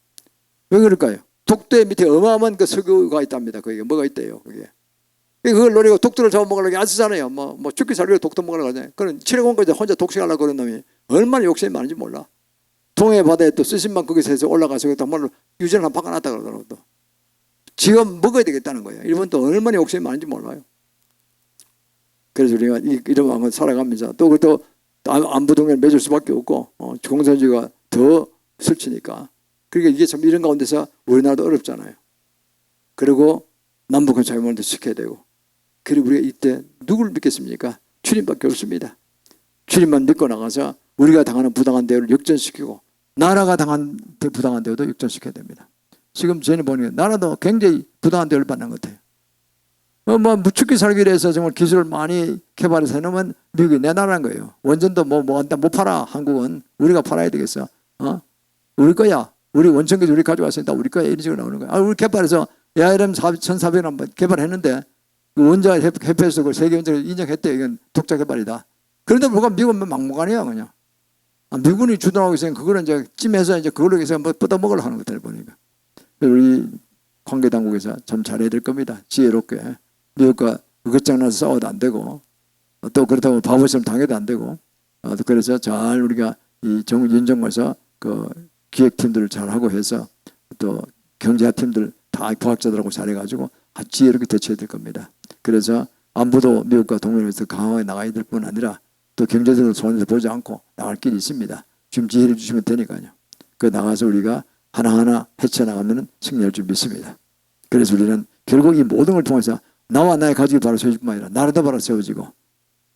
왜 그럴까요? 독도의 밑에 어마어마한 그 석유가 있답니다. 거기에 뭐가 있대요. 그게. 그걸 노리고 독도를 잡아먹으려고 안 쓰잖아요. 뭐 죽기 살기로 독도 먹으려고 하잖아요. 그런 칠레공까지 혼자 독식하려고 그런 놈이 얼마나 욕심이 많은지 몰라. 동해 바다에 또 쓰신만 거기서 해서 올라가서 정말로 유전을 한 바꿔놨다 그러더라고 또. 지금 먹어야 되겠다는 거예요. 일본 또 얼마나 욕심이 많은지 몰라요. 그래서 우리가 이런 방을 살아가면서 또 안보 동맹을 맺을 수밖에 없고 공산주의가 더 설치니까. 그러니까 이게 참 이런 가운데서 우리나라도 어렵잖아요. 그리고 남북한 자유문화도 지켜야 되고. 그리고 우리가 이때 누구를 믿겠습니까? 주님밖에 없습니다. 주님만 믿고 나가서 우리가 당하는 부당한 대우를 역전시키고 나라가 당한 부당한 대우도 역전시켜야 됩니다. 지금 저는 보니까 나라도 굉장히 부당한 대우를 받는 것 같아요. 무축기 살기 위해서 정말 기술을 많이 개발해서 해놓으면 미국이 내 나라는 거예요. 원전도 못 팔아. 한국은 우리가 팔아야 되겠어. 우리 거야. 우리 원천기술 우리 가져왔으니까 우리 거야. 이런 식으로 나오는 거야. 우리 개발해서 ARM 1400을 한번 개발했는데 그 원자 협회에서 그 세계 원자를 인정했대요. 이건 독자 개발이다. 그런데 뭐가 미국은 막무가내야 그냥. 미군이 주도하고 있으니까 그거는 이제 찜해서 이제 그걸로 해서 뭐 뻗어먹으려고 하는 것들 보니까. 우리 관계당국에서 참 잘해야 될 겁니다. 지혜롭게. 미국과 끝장나서 싸워도 안 되고 또 그렇다고 바보처럼 당해도 안 되고 그래서 잘 우리가 이 윤정에서 그 기획팀들을 잘하고 해서 또 경제팀들 다 과학자들하고 잘해가지고 지혜롭게 대처해야 될 겁니다. 그래서 안보도 미국과 동맹에서 강하게 나가야 될 뿐 아니라 또 경제적으로 손에서 보지 않고 나갈 길이 있습니다. 지금 지혜를 주시면 되니까요. 그 나가서 우리가 하나하나 헤쳐나가면 승리할 줄 믿습니다. 그래서 우리는 결국 이 모든 걸 통해서 나와 나의 가족이 바로 세워질 뿐만 아니라 나라도 바로 세워지고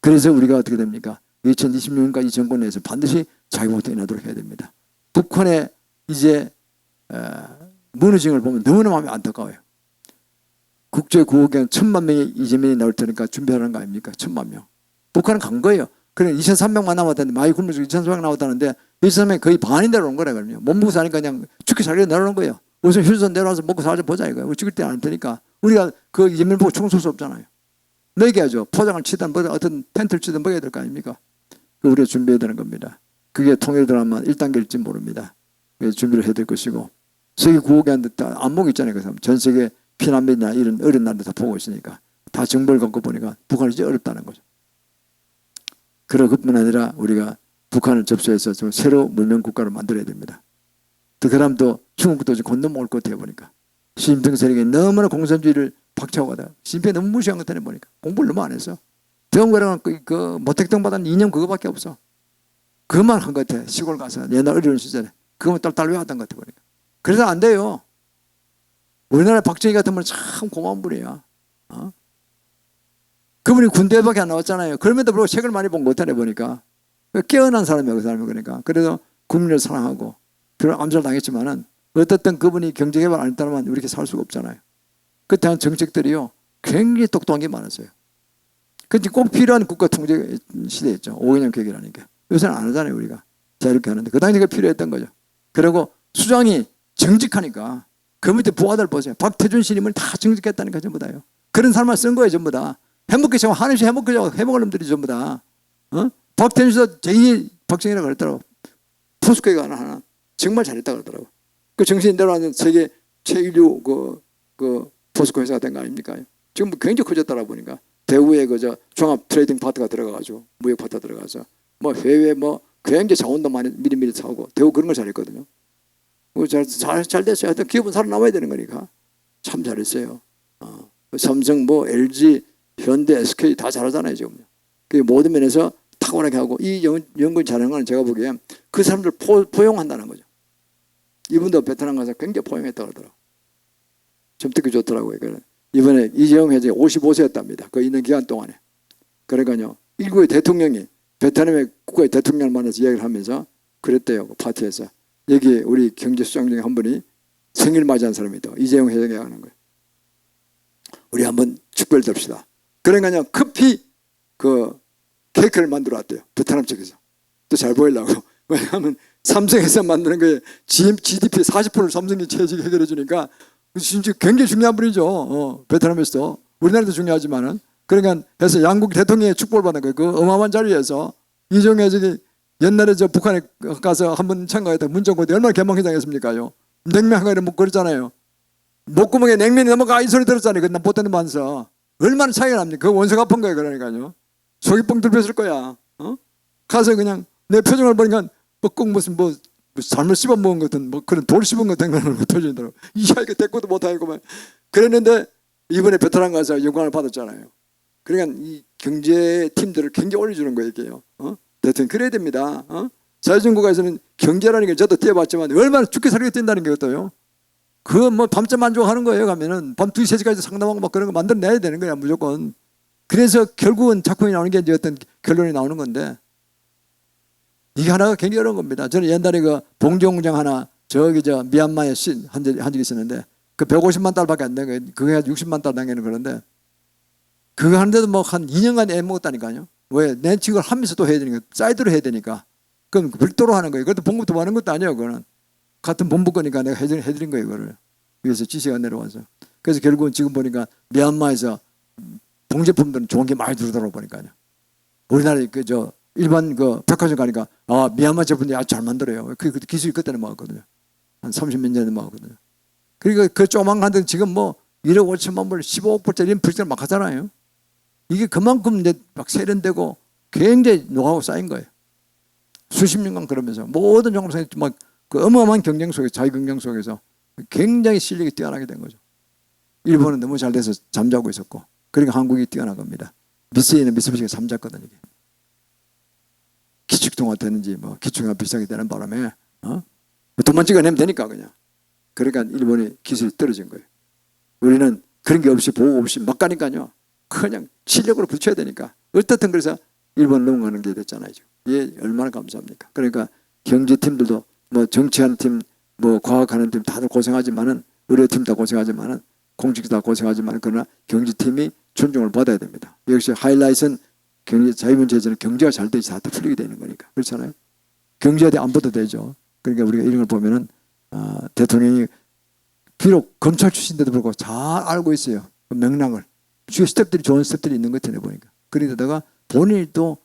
그래서 우리가 어떻게 됩니까? 2026년까지 정권 내에서 반드시 자유공화국이 나도록 해야 됩니다. 북한의 이제 무너짐을 보면 너무나 마음이 안타까워요. 국제구호경 1000만 명의 이재명이 나올 테니까 준비하라는 거 아닙니까? 1000만 명. 북한은 간 거예요. 그래 2300만 남았다는데 많이 굶어 죽고 2300 나왔다는데 2300 거의 반이 내려오는 거라 그러면 못 먹고 사니까 그냥 죽기 살기 내려오는 거예요. 우선 휴전 내려와서 먹고 살자 보자 이거예요. 우리 죽을 때 안 되니까 우리가 그 이재명 보고 총 쏠 수 없잖아요. 먹여야죠. 포장을 치든 어떤 텐트를 치든 먹여야 될 거 아닙니까? 우리가 준비해야 되는 겁니다. 그게 통일을 들어가면 1단계일지 모릅니다. 준비를 해야 될 것이고 세계 구호기한테 안목 있잖아요. 그 사람. 전 세계 피난민이나 이런 어려운 나라들 다 보고 있으니까 다 정보를 갖고 보니까 북한이 이제 어렵다는 거죠. 그런 것뿐 아니라 우리가 북한을 접수해서 좀 새로 문명 국가를 만들어야 됩니다. 또 그다음 또 중국도 지금 건너먹을 것 같아요 보니까. 시진핑 세력이 너무나 공산주의를 박차고 가다가 시진핑이 너무 무시한 것 같아 보니까 공부를 너무 안 해서 배운 거랑 그 모택동 받은 이념 그거밖에 없어. 그것만 한 것 같아. 시골 가서 옛날 어려운 시절에 그것만 딸딸 외웠던 것 같아 보니까. 그래서 안 돼요. 우리나라 박정희 같은 분은 참 고마운 분이야. 어? 그분이 군대밖에 안 나왔잖아요. 그럼에도 불구하고 책을 많이 본 것 같아 보니까. 깨어난 사람이야 그 사람이. 그러니까 그래서 국민을 사랑하고 그런 암살 당했지만은 어떻든 그분이 경제개발 안 했다면 이렇게 살 수가 없잖아요. 그때 한 정책들이요 굉장히 똑똑한 게 많았어요. 그게 꼭 필요한 국가 통제 시대였죠. 5개년 계획이라는 게. 요새는 안 하잖아요 우리가. 자 이렇게 하는데 그 당시에 필요했던 거죠. 그리고 수장이 정직하니까 그 밑에 부하들 보세요. 박태준 신임을 다 정직했다니까 전부 다요. 그런 사람만 쓴 거예요 전부 다. 해먹기 시작하면 한없이 해먹을 놈들이 전부 다. 어? 박태준 씨도 제2 박정희라고 그랬더라고. 포스코가 하나 정말 잘했다 그러더라고. 그 정신대로 하는 세계 최일류 그 포스코 회사가 된 거 아닙니까? 지금 굉장히 커졌다라 보니까 대구에 그저 종합 트레이딩 파트가 들어가가지고 무역 파트 들어가서 뭐 해외 뭐 굉장히 자원도 많이 미리미리 사오고 대구 그런 걸 잘했거든요. 잘 됐어요. 하여튼 기업은 살아남아야 되는 거니까 참 잘했어요. 삼성 뭐 LG 현대 SK 다 잘하잖아요 지금. 그 모든 면에서 탁월하게 하고 이 연구를 잘하는 건 제가 보기엔 그 사람들 포용한다는 거죠. 이분도 베트남 가서 굉장히 포용했다고 하더라고요. 좀 듣기 좋더라고요. 이번에 이재용 회장이 55세였답니다. 그 있는 기간 동안에. 그러니까요. 일국의 대통령이 베트남의 국가의 대통령을 만나서 이야기를 하면서 그랬대요. 그 파티에서. 여기 우리 경제수장 중에 한 분이 생일 맞이한 사람이 있다고. 이재용 회장이 하는 거예요. 우리 한번 축배를 듭시다. 그러니까요. 커피 그 케이크를 만들어 왔대요. 베트남 측에서. 또 잘 보이려고. 왜냐하면 삼성에서 만드는 거에 GDP 40%를 삼성이 체질이 해결해 주니까 진짜 굉장히 중요한 분이죠. 베트남에서도. 우리나라도 중요하지만은. 그러니까 해서 양국 대통령의 축복을 받는 거예요. 그 어마어마한 자리에서 이재용 회장이 옛날에 저 북한에 가서 한번 참가했다. 문정고대 얼마나 개망회장했습니까요. 냉면 한가에 못 그랬잖아요. 목구멍에 냉면이 넘어가 이 소리 들었잖아요. 그 못되는 만서. 얼마나 차이가 납니까? 그 원석 아픈 거예요. 그러니까요. 속이 뻥 뚫렸을 거야. 가서 그냥 내 표정을 보니까 꼭 무슨 잘못 씹어 먹은 것 같은 그런 돌 씹은 것 같은 걸 터지더라고. 이야 이거 대꾸도 못하겠구만. 그랬는데 이번에 베트남 가서 영광을 받았잖아요. 그러니까 이 경제팀들을 굉장히 올려주는 거예요. 이게요. 대통령 그래야 됩니다. 자유정국가에서는 경제라는 게 저도 뛰어봤지만 얼마나 죽게 살게 뛴다는 게 어때요? 그거 뭐 밤잠 만족하는 거예요. 가면은 밤 2, 3시까지 상담하고 막 그런 거 만들어내야 되는 거야 무조건. 그래서 결국은 작품이 나오는 게 이제 어떤 결론이 나오는 건데 이게 하나가 굉장히 어려운 겁니다. 저는 옛날에 그 봉정장 하나 저기 저 미얀마에 한 적이 있었는데 그 150만 달러밖에 안 된 거예요. 그게 60만 달러 당기는 그런데 그거 하는데도 뭐 한 2년간 애먹었다니까요. 왜? 내 직을 하면서 또 해야 되니까 사이드로 해야 되니까 그럼 별도로 하는 거예요. 그것도 봉부터 하는 것도 아니에요. 그거는 같은 본부 거니까 내가 해드린 거예요. 그거를 위에서 지시가 내려와서. 그래서 결국은 지금 보니까 미얀마에서 봉제품들은 좋은 게 많이 들어오더라고 보니까요. 우리나라에 그저 일반 그 백화점 가니까 미얀마 제품들이 아주 잘 만들어요. 그 기술이 그때는 먹었거든요. 한 30몇 년에 먹었거든요. 그러니까 그 조그만 데 지금 뭐 1억 5천만 불, 15억 불짜리 이런 불들 막 하잖아요. 이게 그만큼 이제 막 세련되고 굉장히 노하우 쌓인 거예요. 수십 년간 그러면서 모든 종합상이 막 그 어마어마한 경쟁 속에서 자유 경쟁 속에서 굉장히 실력이 뛰어나게 된 거죠. 일본은 너무 잘 돼서 잠자고 있었고 그러니까 한국이 뛰어난 겁니다. 미쓰이는 미쓰비시가 잠잤거든요. 기축통화 되는지 뭐 기축통화 비싸게 되는 바람에 돈만 찍어내면 되니까 그냥. 그러니까 일본의 기술이 떨어진 거예요. 우리는 그런 게 없이 보호 없이 막 가니까요. 그냥 실력으로 붙여야 되니까. 어떻든 그래서 일본 넘어가는 게 됐잖아요. 이게 얼마나 감사합니까. 그러니까 경제팀들도 뭐 정치하는 팀, 뭐 과학하는 팀 다들 고생하지만은 의료팀 다 고생하지만은 공직도 다 고생하지만 그러나 경제팀이 존중을 받아야 됩니다. 역시 하이라이트는 경제 자유민주주의는 경제가 잘 돼야지 다 풀리게 되는 거니까. 그렇잖아요. 경제에 대해 안 봐도 되죠. 그러니까 우리가 이런 걸 보면은 대통령이 비록 검찰 출신인데도 불구하고 잘 알고 있어요. 그 맥락을. 주요 스텝들이 좋은 스텝들이 있는 것 같아요. 보니까. 그러다가 본인이 또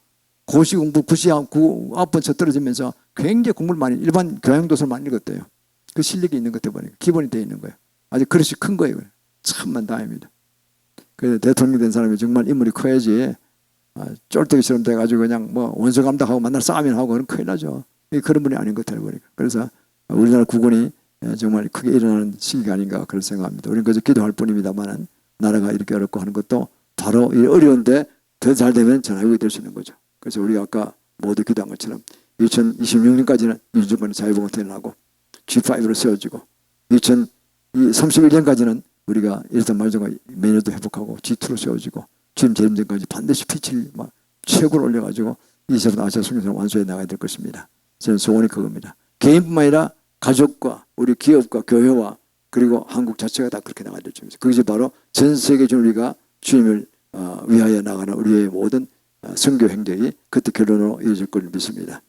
고시 공부 99번째 떨어지면서 굉장히 공부를 많이 일반 교양도서를 많이 읽었대요. 그 실력이 있는 것 같아 보니까 기본이 되어 있는 거예요. 아주 그릇이 큰 거예요. 참만 다행입니다. 그래서 대통령이 된 사람이 정말 인물이 커야지 쫄대기처럼 돼가지고 그냥 뭐 원수 감독하고 만날 싸움이나 하고 그런 큰일 나죠. 그런 분이 아닌 것 같아요. 보니까. 그래서 우리나라 국군이 정말 크게 일어나는 시기가 아닌가 그런 생각합니다. 우리는 그저 기도할 뿐입니다만은 나라가 이렇게 어렵고 하는 것도 바로 어려운데 더 잘 되면 전화위복이 될 수 있는 거죠. 그래서 우리가 아까 모두 기도한 것처럼 2026년까지는 민주주의권의 자유봉헌 일어나고 G5로 세워지고 2031년까지는 우리가 이랬던 말조가 매년도 회복하고 G2로 세워지고 지금 재림전까지 반드시 피치를 막 최고로 올려가지고 20년 아시아 성경을 완수해 나가야 될 것입니다. 저는 소원이 그겁니다. 개인뿐만 아니라 가족과 우리 기업과 교회와 그리고 한국 자체가 다 그렇게 나가야 될 점입니다. 그것이 바로 전 세계적으로 우리가 주님을 위하여 나가는 우리의 모든 선교 행적이 그때 결론으로 이어질 걸 믿습니다.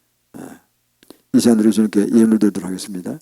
이 시간 우리 주님께 예물 드리도록 하겠습니다.